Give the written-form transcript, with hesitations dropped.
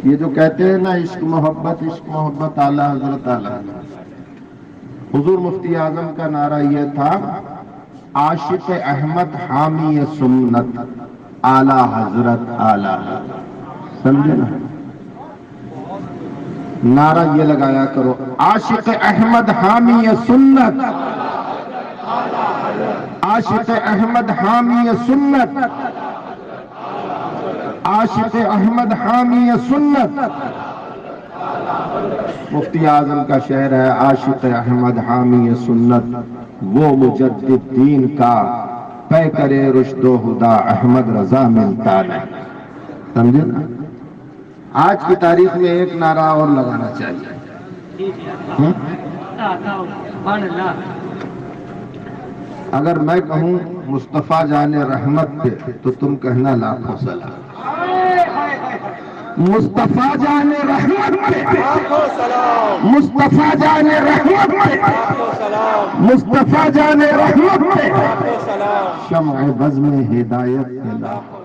یہ جو کہتے ہیں نا عشق محبت اعلیٰ حضرت اعلیٰ، حضور مفتی اعظم کا نعرہ یہ تھا، عاشق احمد حامی سنت اعلیٰ حضرت اعلیٰ، سمجھے نا؟ نعرہ یہ لگایا کرو، عاشق احمد حامی سنت، عاشق احمد حامی سنت، عاشق احمد حامی سنت۔ مفتی اعظم کا شعر ہے، عاشق احمد حامی سنت، وہ مجدد دین کا پے کرے رشد و ہدا احمد رضا ملتا نہیں، سمجھے نا؟ آج کی تاریخ میں ایک نعرہ اور لگانا چاہیے۔ اگر میں کہوں مصطفیٰ جان رحمت پہ تو تم کہنا لاکھوں سلام، مصطفیٰ جان رحمت پہ، مصطفیٰ جان رحمت پہ، مصطفیٰ جان رحمت پہ، شمع بزم ہدایت پہ لاکھوں